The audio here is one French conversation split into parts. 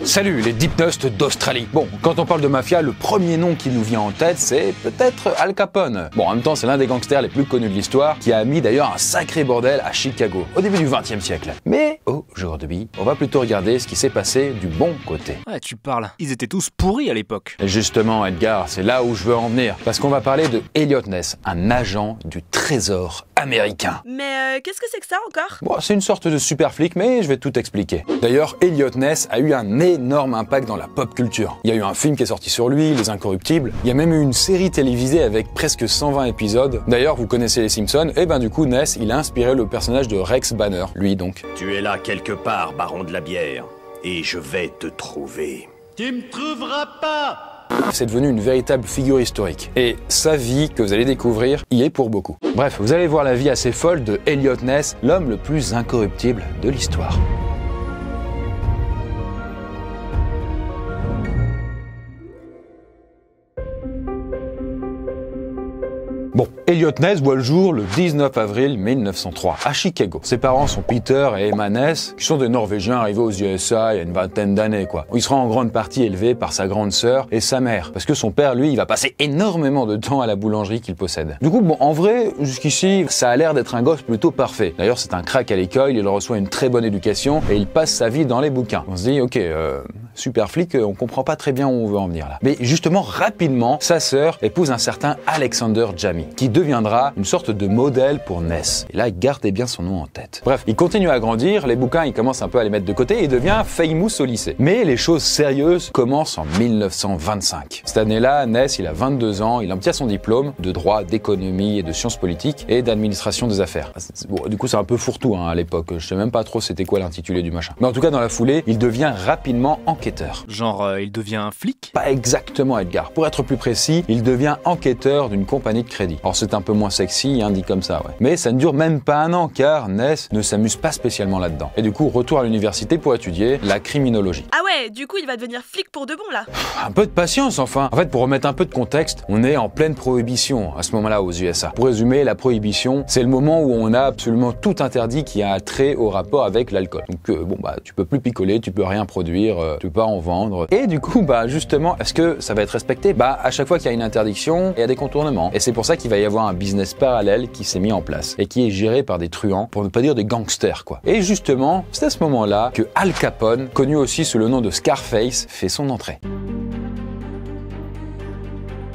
Salut les dipnostes d'Australie. Bon, quand on parle de mafia, le premier nom qui nous vient en tête, c'est peut-être Al Capone. Bon, en même temps, c'est l'un des gangsters les plus connus de l'histoire, qui a mis d'ailleurs un sacré bordel à Chicago, au début du XXe siècle. Mais aujourd'hui, on va plutôt regarder ce qui s'est passé du bon côté. Ouais, tu parles. Ils étaient tous pourris à l'époque. Et justement, Edgar, c'est là où je veux en venir, parce qu'on va parler de Elliot Ness, un agent du trésor américain. Mais qu'est-ce que c'est que ça encore? Bon, c'est une sorte de super flic, mais je vais tout expliquer. D'ailleurs, Elliot Ness a eu un énorme impact dans la pop culture. Il y a eu un film qui est sorti sur lui, Les Incorruptibles. Il y a même eu une série télévisée avec presque 120 épisodes. D'ailleurs, vous connaissez les Simpsons, et ben du coup, Ness, il a inspiré le personnage de Rex Banner, lui donc. Tu es là quelque part, baron de la bière, et je vais te trouver. Tu me trouveras pas! C'est devenu une véritable figure historique. Et sa vie, que vous allez découvrir, y est pour beaucoup. Bref, vous allez voir la vie assez folle de Elliot Ness, l'homme le plus incorruptible de l'histoire. Bon, Elliot Ness voit le jour le 19 avril 1903, à Chicago. Ses parents sont Peter et Emma Ness, qui sont des Norvégiens arrivés aux USA il y a une vingtaine d'années, quoi. Il sera en grande partie élevé par sa grande sœur et sa mère, parce que son père, lui, il va passer énormément de temps à la boulangerie qu'il possède. Du coup, bon, en vrai, jusqu'ici, ça a l'air d'être un gosse plutôt parfait. D'ailleurs, c'est un crack à l'école, il reçoit une très bonne éducation et il passe sa vie dans les bouquins. On se dit, ok, super flic, on comprend pas très bien où on veut en venir là. Mais justement, rapidement, sa sœur épouse un certain Alexander Jamie, qui deviendra une sorte de modèle pour Ness. Et là, gardez bien son nom en tête. Bref, il continue à grandir, les bouquins, il commence un peu à les mettre de côté et il devient famous au lycée. Mais les choses sérieuses commencent en 1925. Cette année-là, Ness, il a 22 ans, il obtient son diplôme de droit, d'économie et de sciences politiques et d'administration des affaires. Bon, du coup, c'est un peu fourre-tout à l'époque, je sais même pas trop c'était quoi l'intitulé du machin. Mais en tout cas, dans la foulée, il devient rapidement enquêteur. Genre, il devient un flic? Pas exactement, Edgar. Pour être plus précis, il devient enquêteur d'une compagnie de crédit. Alors c'est un peu moins sexy, hein, dit comme ça, ouais. Mais ça ne dure même pas un an, car Ness ne s'amuse pas spécialement là-dedans. Et du coup, retour à l'université pour étudier la criminologie. Ah ouais, du coup il va devenir flic pour de bon là. Un peu de patience enfin. En fait, pour remettre un peu de contexte, on est en pleine prohibition à ce moment-là aux USA. Pour résumer, la prohibition, c'est le moment où on a absolument tout interdit qui a trait au rapport avec l'alcool. Donc bon bah tu peux plus picoler, tu peux rien produire, tu peux pas en vendre. Et du coup bah justement, est-ce que ça va être respecté? Bah à chaque fois qu'il y a une interdiction, il y a des contournements. Et c'est pour ça qu'il va y avoir un business parallèle qui s'est mis en place et qui est géré par des truands, pour ne pas dire des gangsters quoi. Et justement, c'est à ce moment-là que Al Capone, connu aussi sous le nom de Scarface, fait son entrée.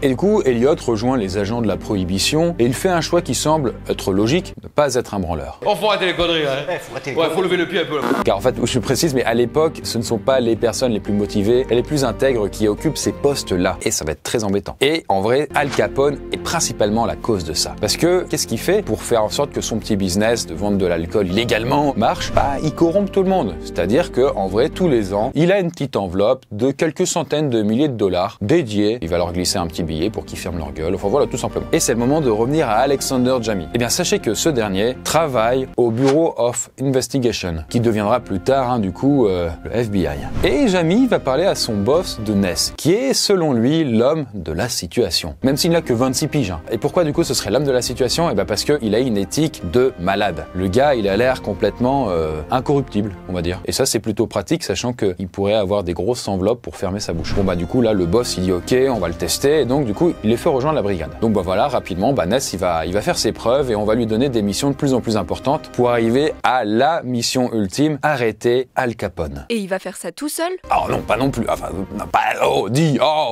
Et du coup, Elliot rejoint les agents de la prohibition et il fait un choix qui semble être logique, ne pas être un branleur. Oh, faut arrêter les conneries, hein. Ouais, faut lever le pied un peu. Là. Car en fait, je précise, mais à l'époque, ce ne sont pas les personnes les plus motivées et les plus intègres qui occupent ces postes-là. Et ça va être très embêtant. Et en vrai, Al Capone est principalement la cause de ça. Parce que, qu'est-ce qu'il fait pour faire en sorte que son petit business de vente de l'alcool illégalement marche? Bah, il corrompt tout le monde. C'est-à-dire que, en vrai, tous les ans, il a une petite enveloppe de quelques centaines de milliers de dollars dédiée. Il va leur glisser un petit billet pour qu'ils ferment leur gueule, enfin voilà, tout simplement. Et c'est le moment de revenir à Alexander Jamie. Eh bien, sachez que ce dernier travaille au Bureau of Investigation, qui deviendra plus tard, du coup, le FBI. Et Jamie va parler à son boss de Ness, qui est, selon lui, l'homme de la situation. Même s'il n'a que 26 piges. Et pourquoi, du coup, ce serait l'homme de la situation? Eh bien, parce qu'il a une éthique de malade. Le gars, il a l'air complètement incorruptible, on va dire. Et ça, c'est plutôt pratique, sachant qu'il pourrait avoir des grosses enveloppes pour fermer sa bouche. Bon, bah, du coup, là, le boss, il dit, OK, on va le tester, et donc, du coup, il les fait rejoindre la brigade. Donc bah voilà, rapidement, Ness il va faire ses preuves et on va lui donner des missions de plus en plus importantes pour arriver à la mission ultime, arrêter Al Capone. Et il va faire ça tout seul? Oh non, pas non plus. Enfin, non, pas. Oh, dis, oh.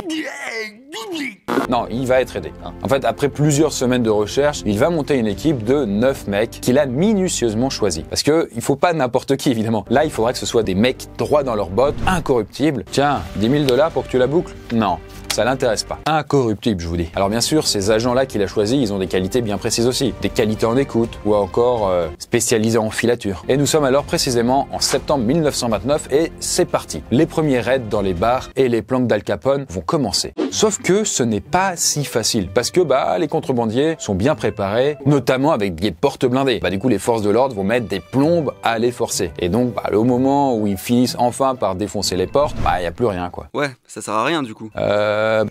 Non, il va être aidé. En fait, après plusieurs semaines de recherche, il va monter une équipe de 9 mecs qu'il a minutieusement choisis. Parce que il faut pas n'importe qui, évidemment. Là, il faudrait que ce soit des mecs droits dans leurs bottes, incorruptibles. Tiens, 10 000 $ pour que tu la boucles? Non. Ça l'intéresse pas. Incorruptible, je vous dis. Alors bien sûr, ces agents-là qu'il a choisis, ils ont des qualités bien précises aussi. Des qualités en écoute, ou encore spécialisés en filature. Et nous sommes alors précisément en septembre 1929 et c'est parti. Les premiers raids dans les bars et les planques d'Al Capone vont commencer. Sauf que ce n'est pas si facile, parce que les contrebandiers sont bien préparés, notamment avec des portes blindées. Du coup, les forces de l'ordre vont mettre des plombes à les forcer. Et donc, au moment où ils finissent enfin par défoncer les portes, il n'y a plus rien, quoi. Ouais, ça sert à rien du coup.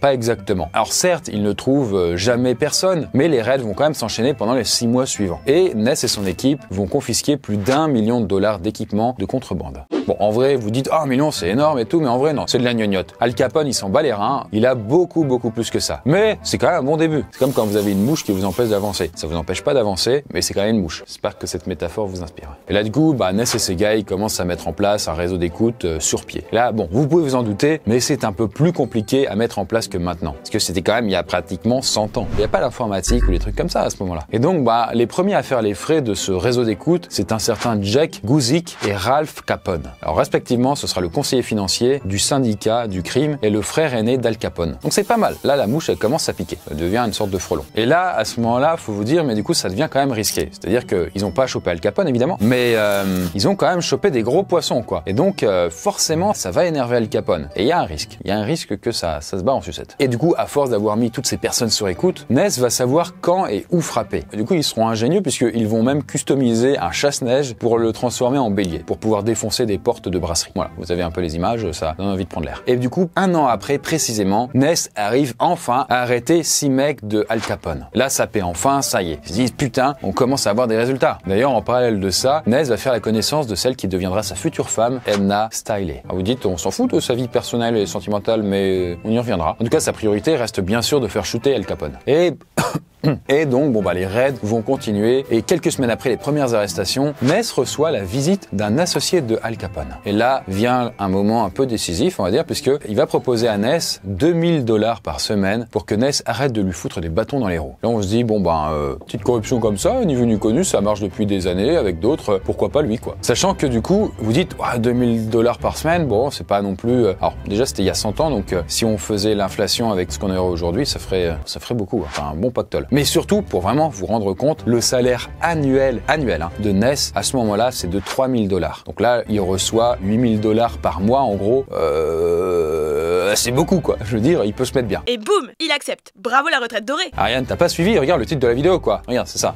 Pas exactement. Alors certes, ils ne trouvent jamais personne, mais les raids vont quand même s'enchaîner pendant les 6 mois suivants. Et Ness et son équipe vont confisquer plus d'1 million de dollars d'équipements de contrebande. Bon, en vrai, vous dites, ah, mais non, c'est énorme et tout, mais en vrai, non, c'est de la gnognotte. Al Capone, il s'en bat les reins, il a beaucoup plus que ça. Mais c'est quand même un bon début. C'est comme quand vous avez une mouche qui vous empêche d'avancer. Ça vous empêche pas d'avancer, mais c'est quand même une mouche. J'espère que cette métaphore vous inspire. Et là, du coup, Ness et ses gars, ils commencent à mettre en place un réseau d'écoute sur pied. Là, bon, vous pouvez vous en douter, mais c'est un peu plus compliqué à mettre en place que maintenant. Parce que c'était quand même il y a pratiquement 100 ans. Il n'y a pas l'informatique ou les trucs comme ça à ce moment-là. Et donc, les premiers à faire les frais de ce réseau d'écoute, c'est un certain Jack Guzik et Ralph Capone. Alors, respectivement, ce sera le conseiller financier du syndicat du crime et le frère aîné d'Al Capone. Donc, c'est pas mal. Là, la mouche, elle commence à piquer. Elle devient une sorte de frelon. Et là, à ce moment-là, faut vous dire, mais du coup, ça devient quand même risqué. C'est-à-dire qu'ils n'ont pas chopé Al Capone, évidemment, mais ils ont quand même chopé des gros poissons, quoi. Et donc, forcément, ça va énerver Al Capone. Et il y a un risque. Il y a un risque que ça se bat en sucette. Et du coup, à force d'avoir mis toutes ces personnes sur écoute, Ness va savoir quand et où frapper. Et du coup, ils seront ingénieux puisqu'ils vont même customiser un chasse-neige pour le transformer en bélier, pour pouvoir défoncer des portes de brasserie. Voilà, vous avez un peu les images, ça donne envie de prendre l'air. Et du coup, un an après, précisément, Ness arrive enfin à arrêter 6 mecs de Al Capone. Là, ça paie enfin, ça y est. Ils se disent, putain, on commence à avoir des résultats. D'ailleurs, en parallèle de ça, Ness va faire la connaissance de celle qui deviendra sa future femme, Edna Stiley. Alors vous dites, on s'en fout de sa vie personnelle et sentimentale, mais on y reviendra. En tout cas, sa priorité reste bien sûr de faire chuter Al Capone. Et donc, les raids vont continuer. Et quelques semaines après les premières arrestations, Ness reçoit la visite d'un associé de Al Capone. Et là vient un moment un peu décisif, on va dire, puisqu'il va proposer à Ness $2000 par semaine pour que Ness arrête de lui foutre des bâtons dans les roues. Là, on se dit, petite corruption comme ça, ni vu ni connu, ça marche depuis des années avec d'autres, pourquoi pas lui, quoi. Sachant que du coup, vous dites, $2000 par semaine, c'est pas non plus... Alors, déjà, c'était il y a 100 ans, donc si on faisait l'inflation avec ce qu'on aurait aujourd'hui, ça ferait beaucoup, enfin, un bon pactole. Mais surtout, pour vraiment vous rendre compte, le salaire annuel de Ness, à ce moment-là, c'est de $3000. Donc là, il reçoit $8000 par mois, en gros. C'est beaucoup, quoi. Je veux dire, il peut se mettre bien. Et boum, il accepte. Bravo la retraite dorée. Ariane, t'as pas suivi? Regarde le titre de la vidéo, quoi. Regarde, c'est ça.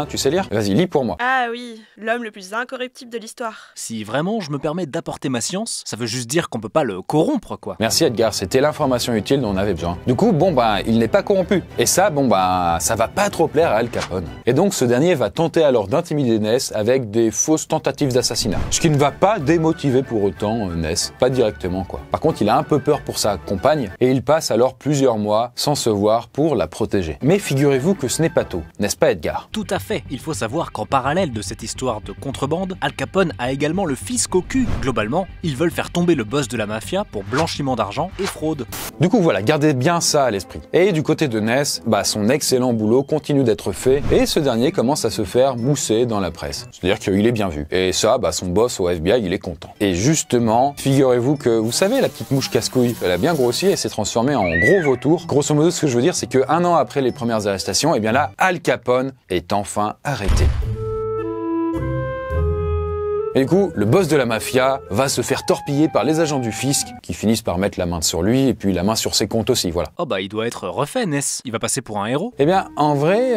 Tu sais lire? Vas-y, lis pour moi. Ah oui, l'homme le plus incorruptible de l'histoire. Si vraiment je me permets d'apporter ma science, ça veut juste dire qu'on peut pas le corrompre, quoi. Merci Edgar, c'était l'information utile dont on avait besoin. Du coup, il n'est pas corrompu. Et ça, ça va pas trop plaire à Al Capone. Et donc, ce dernier va tenter alors d'intimider Ness avec des fausses tentatives d'assassinat. Ce qui ne va pas démotiver pour autant Ness. Pas directement, quoi. Par contre, il a un peu peur pour sa compagne et il passe alors plusieurs mois sans se voir pour la protéger. Mais figurez-vous que ce n'est pas tout, n'est-ce pas Edgar? Tout à fait. Il faut savoir qu'en parallèle de cette histoire de contrebande, Al Capone a également le fisc au cul. Globalement, ils veulent faire tomber le boss de la mafia pour blanchiment d'argent et fraude. Du coup, voilà, gardez bien ça à l'esprit. Et du côté de Ness, son excellent boulot continue d'être fait et ce dernier commence à se faire mousser dans la presse. C'est-à-dire qu'il est bien vu. Et ça, son boss au FBI, il est content. Et justement, figurez-vous que, vous savez, la petite mouche casse-couille, elle a bien grossi et s'est transformée en gros vautour. Grosso modo, ce que je veux dire, c'est qu'un an après les premières arrestations, là, Al Capone est enfin arrêté. Et du coup, le boss de la mafia va se faire torpiller par les agents du fisc qui finissent par mettre la main sur lui et puis la main sur ses comptes aussi, voilà. Il doit être refait, Ness. Il va passer pour un héros. En vrai,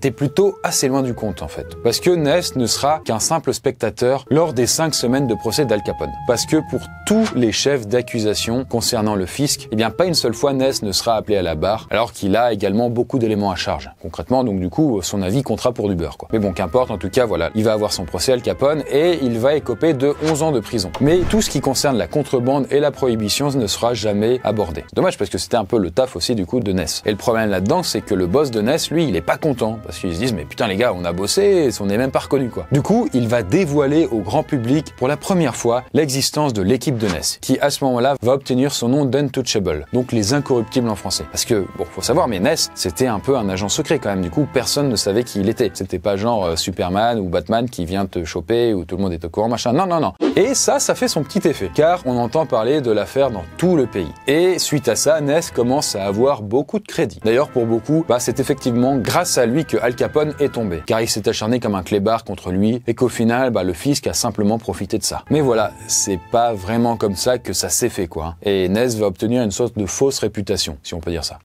t'es plutôt assez loin du compte, en fait. Parce que Ness ne sera qu'un simple spectateur lors des 5 semaines de procès d'Al Capone. Parce que pour tous les chefs d'accusation concernant le fisc, pas une seule fois Ness ne sera appelé à la barre, alors qu'il a également beaucoup d'éléments à charge. Concrètement, donc du coup, son avis comptera pour du beurre, quoi. Mais bon, qu'importe, en tout cas, voilà, il va avoir son procès Al Capone et il va écoper de 11 ans de prison. Mais tout ce qui concerne la contrebande et la prohibition ne sera jamais abordé. Dommage parce que c'était un peu le taf aussi du coup de Ness. Et le problème là-dedans, c'est que le boss de Ness, lui, il est pas content parce qu'ils se disent mais putain les gars, on a bossé, on n'est même pas reconnu quoi. Du coup, il va dévoiler au grand public pour la première fois l'existence de l'équipe de Ness, qui à ce moment-là va obtenir son nom d'Untouchable, donc les incorruptibles en français. Parce que faut savoir, mais Ness, c'était un peu un agent secret quand même. Du coup, personne ne savait qui il était. C'était pas genre Superman ou Batman qui vient te choper ou tout le monde est au courant, machin. Non. Et ça fait son petit effet, car on entend parler de l'affaire dans tout le pays. Et suite à ça, Ness commence à avoir beaucoup de crédit. D'ailleurs, pour beaucoup, c'est effectivement grâce à lui que Al Capone est tombé, car il s'est acharné comme un clébard contre lui, et qu'au final, le fisc a simplement profité de ça. Mais voilà, c'est pas vraiment comme ça que ça s'est fait, quoi. Et Ness va obtenir une sorte de fausse réputation, si on peut dire ça.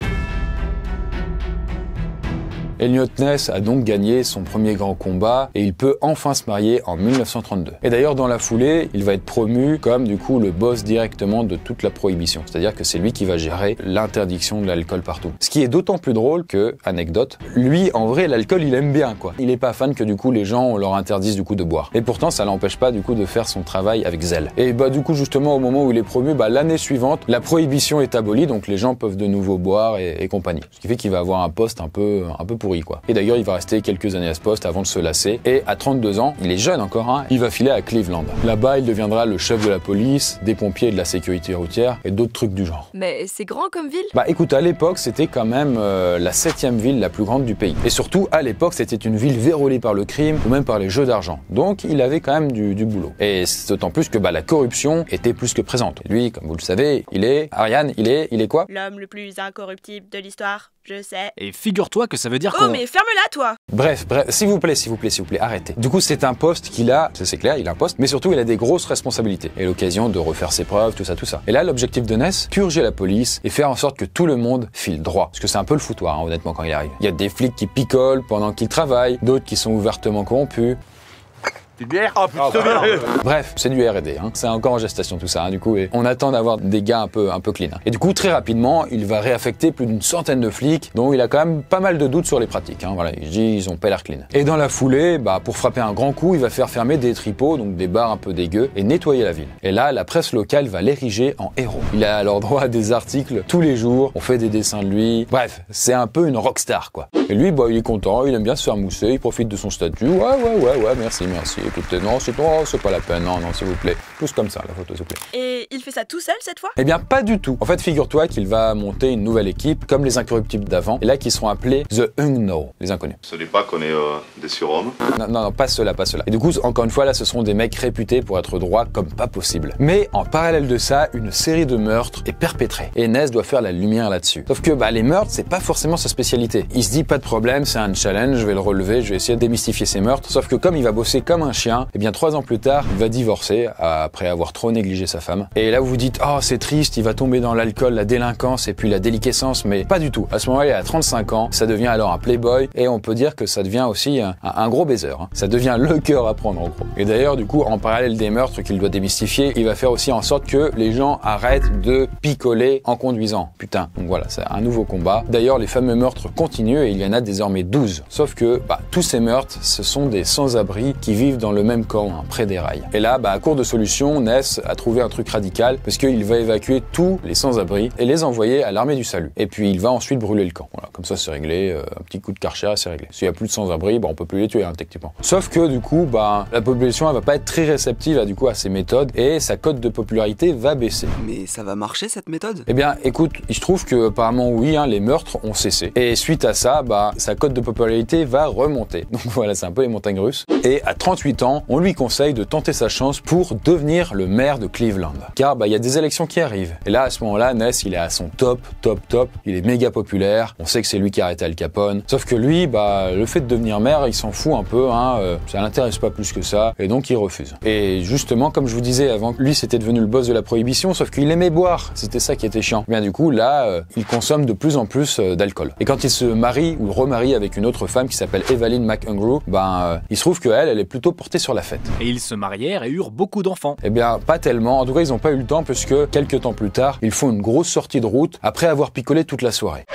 Elliot Ness a donc gagné son premier grand combat et il peut enfin se marier en 1932. Et d'ailleurs, dans la foulée, il va être promu comme du coup le boss directement de toute la prohibition. C'est-à-dire que c'est lui qui va gérer l'interdiction de l'alcool partout. Ce qui est d'autant plus drôle que, anecdote, lui, en vrai, l'alcool, il aime bien, quoi. Il est pas fan que du coup les gens leur interdisent du coup de boire. Et pourtant, ça l'empêche pas du coup de faire son travail avec zèle. Et bah du coup, justement, au moment où il est promu, bah l'année suivante, la prohibition est abolie, donc les gens peuvent de nouveau boire et compagnie. Ce qui fait qu'il va avoir un poste un peu pourri, quoi. Et d'ailleurs, il va rester quelques années à ce poste avant de se lasser. Et à 32 ans, il est jeune encore, hein, il va filer à Cleveland. Là-bas, il deviendra le chef de la police, des pompiers et de la sécurité routière et d'autres trucs du genre. Mais c'est grand comme ville? Bah écoute, à l'époque, c'était quand même la 7e ville la plus grande du pays. Et surtout, à l'époque, c'était une ville vérolée par le crime ou même par les jeux d'argent. Donc, il avait quand même du boulot. Et c'est d'autant plus que bah, la corruption était plus que présente. Et lui, comme vous le savez, Ariane, il est quoi? L'homme le plus incorruptible de l'histoire, je sais. Et figure-toi que ça veut dire Oh, mais ferme-la, toi! Bref, s'il vous plaît, arrêtez. Du coup, c'est un poste qu'il a, c'est clair, il a un poste, mais surtout, il a des grosses responsabilités. Et l'occasion de refaire ses preuves, tout ça. Et là, l'objectif de Ness, purger la police et faire en sorte que tout le monde file droit. Parce que c'est un peu le foutoir, hein, honnêtement, quand il arrive. Il y a des flics qui picolent pendant qu'ils travaillent, d'autres qui sont ouvertement corrompus. Une bière? Oh putain, c'est bien. Bref, c'est du R&D, hein. C'est encore en gestation tout ça, hein, du coup, et on attend d'avoir des gars un peu clean. Et du coup, très rapidement, il va réaffecter plus d'une centaine de flics, dont il a quand même pas mal de doutes sur les pratiques, hein. Voilà, il dit ils ont pas l'air clean. Et dans la foulée, bah, pour frapper un grand coup, il va faire fermer des tripots, donc des bars un peu dégueux, et nettoyer la ville. Et là, la presse locale va l'ériger en héros. Il a alors droit à des articles tous les jours, on fait des dessins de lui. Bref, c'est un peu une rockstar, quoi. Et lui, bah, il est content, il aime bien se faire mousser, il profite de son statut. Ouais, merci. Écoutez, non, c'est pas la peine, non, s'il vous plaît. Plus comme ça, la photo, s'il vous plaît. Et il fait ça tout seul cette fois? Eh bien, pas du tout. En fait, figure-toi qu'il va monter une nouvelle équipe, comme les incorruptibles d'avant, et là, qui seront appelés The Unknown, les inconnus. Ce n'est pas qu'on est des surhommes. Non, pas ceux-là. Et du coup, encore une fois, là, ce seront des mecs réputés pour être droits comme pas possible. Mais en parallèle de ça, une série de meurtres est perpétrée. Et Ness doit faire la lumière là-dessus. Sauf que, bah, les meurtres, c'est pas forcément sa spécialité. Il se dit, pas de problème, c'est un challenge, je vais le relever, je vais essayer de démystifier ces meurtres. Sauf que comme il va bosser comme un chien, eh bien, 3 ans plus tard, il va divorcer après avoir trop négligé sa femme. Et là, vous vous dites, oh, c'est triste, il va tomber dans l'alcool, la délinquance et puis la déliquescence, mais pas du tout. À ce moment-là, il a 35 ans, ça devient alors un playboy et on peut dire que ça devient aussi un gros baiser. Hein. Ça devient le cœur à prendre en gros. Et d'ailleurs, du coup, en parallèle des meurtres qu'il doit démystifier, il va faire aussi en sorte que les gens arrêtent de picoler en conduisant. Putain, donc voilà, c'est un nouveau combat. D'ailleurs, les fameux meurtres continuent et il y en a désormais 12. Sauf que tous ces meurtres, ce sont des sans-abri qui vivent dans le même camp, hein, près des rails. Et là, à court de solution, Ness a trouvé un truc radical parce qu'il va évacuer tous les sans-abri et les envoyer à l'armée du salut. Et puis il va ensuite brûler le camp. Voilà, comme ça c'est réglé, un petit coup de Karcher, c'est réglé. S'il y a plus de sans-abri, on peut plus les tuer, hein, techniquement. Sauf que du coup, la population elle va pas être très réceptive à ces méthodes et sa cote de popularité va baisser. Mais ça va marcher cette méthode? Eh bien, écoute, il se trouve que apparemment oui, hein, les meurtres ont cessé. Et suite à ça, sa cote de popularité va remonter. Donc voilà, c'est un peu les montagnes russes. Et à 38 ans, on lui conseille de tenter sa chance pour devenir le maire de Cleveland. Car il y a des élections qui arrivent. Et là, à ce moment-là, Ness, il est à son top. Il est méga populaire. On sait que c'est lui qui a arrêté Al Capone. Sauf que lui, le fait de devenir maire, il s'en fout un peu. Ça l'intéresse pas plus que ça. Et donc, il refuse. Et justement, comme je vous disais avant, lui, c'était devenu le boss de la prohibition. Sauf qu'il aimait boire. C'était ça qui était chiant. Bien du coup, là, il consomme de plus en plus d'alcool. Et quand il se marie ou remarie avec une autre femme qui s'appelle Evelyn McHungry, il se trouve qu'elle est plutôt portée sur la fête. Et ils se marièrent et eurent beaucoup d'enfants. Eh bien, pas tellement. En tout cas, ils n'ont pas eu le temps puisque quelques temps plus tard, ils font une grosse sortie de route après avoir picolé toute la soirée.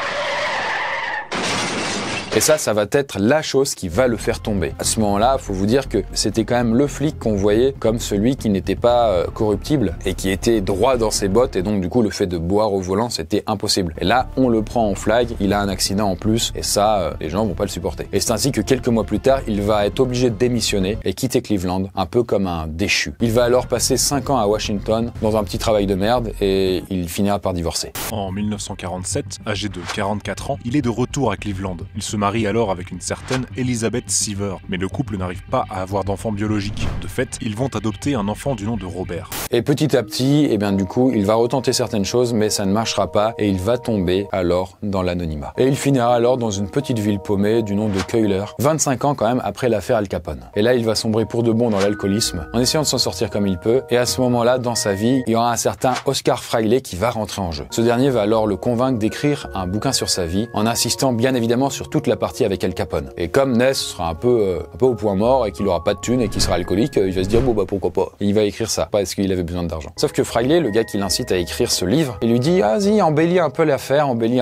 Et ça va être la chose qui va le faire tomber. À ce moment-là, faut vous dire que c'était quand même le flic qu'on voyait comme celui qui n'était pas corruptible et qui était droit dans ses bottes et donc du coup le fait de boire au volant c'était impossible. Et là, on le prend en flag, il a un accident en plus et ça, les gens vont pas le supporter. Et c'est ainsi que quelques mois plus tard, il va être obligé de démissionner et quitter Cleveland, un peu comme un déchu. Il va alors passer 5 ans à Washington dans un petit travail de merde et il finira par divorcer. En 1947, âgé de 44 ans, il est de retour à Cleveland. Il se marie alors avec une certaine Elizabeth Seaver, mais le couple n'arrive pas à avoir d'enfant biologique. De fait, ils vont adopter un enfant du nom de Robert. Et petit à petit, du coup, il va retenter certaines choses, mais ça ne marchera pas et il va tomber alors dans l'anonymat. Et il finira alors dans une petite ville paumée du nom de Keuler, 25 ans quand même après l'affaire Al Capone. Et là, il va sombrer pour de bon dans l'alcoolisme, en essayant de s'en sortir comme il peut. Et à ce moment-là, dans sa vie, il y aura un certain Oscar Freire qui va rentrer en jeu. Ce dernier va alors le convaincre d'écrire un bouquin sur sa vie, en insistant bien évidemment sur toute la partie avec Al Capone. Et comme Ness sera un peu au point mort et qu'il aura pas de thunes et qu'il sera alcoolique, il va se dire bon bah pourquoi pas. Et il va écrire ça parce qu'il avait besoin d'argent. Sauf que Fraile, le gars qui l'incite à écrire ce livre, il lui dit vas-y embellis un peu l'affaire, embellis.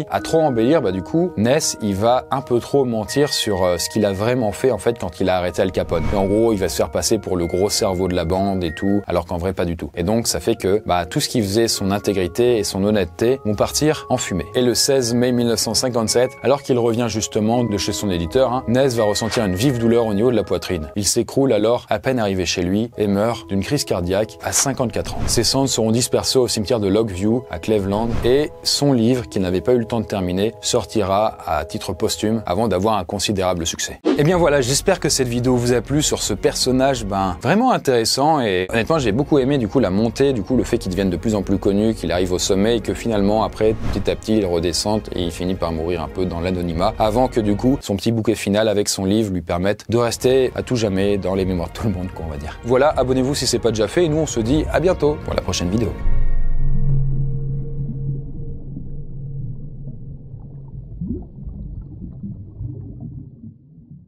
À trop embellir, bah du coup Ness il va un peu trop mentir sur ce qu'il a vraiment fait en fait quand il a arrêté Al Capone. Et en gros il va se faire passer pour le gros cerveau de la bande et tout, alors qu'en vrai pas du tout. Et donc ça fait que tout ce qui faisait son intégrité et son honnêteté vont partir en fumée. Et le 16 mai 1957, alors qu'il revient justement de chez son éditeur, Ness va ressentir une vive douleur au niveau de la poitrine. Il s'écroule alors à peine arrivé chez lui et meurt d'une crise cardiaque à 54 ans. Ses cendres seront dispersées au cimetière de Lockview à Cleveland et son livre, qu'il n'avait pas eu le temps de terminer, sortira à titre posthume avant d'avoir un considérable succès. Et bien voilà, j'espère que cette vidéo vous a plu sur ce personnage vraiment intéressant et honnêtement j'ai beaucoup aimé du coup la montée, du coup le fait qu'il devienne de plus en plus connu, qu'il arrive au sommet et que finalement après petit à petit il redescende et il finit par mourir un peu dans l'anonymat avant que du coup son petit bouquet final avec son livre lui permette de rester à tout jamais dans les mémoires de tout le monde, quoi, on va dire. Voilà, abonnez-vous si c'est pas déjà fait et nous on se dit à bientôt pour la prochaine vidéo.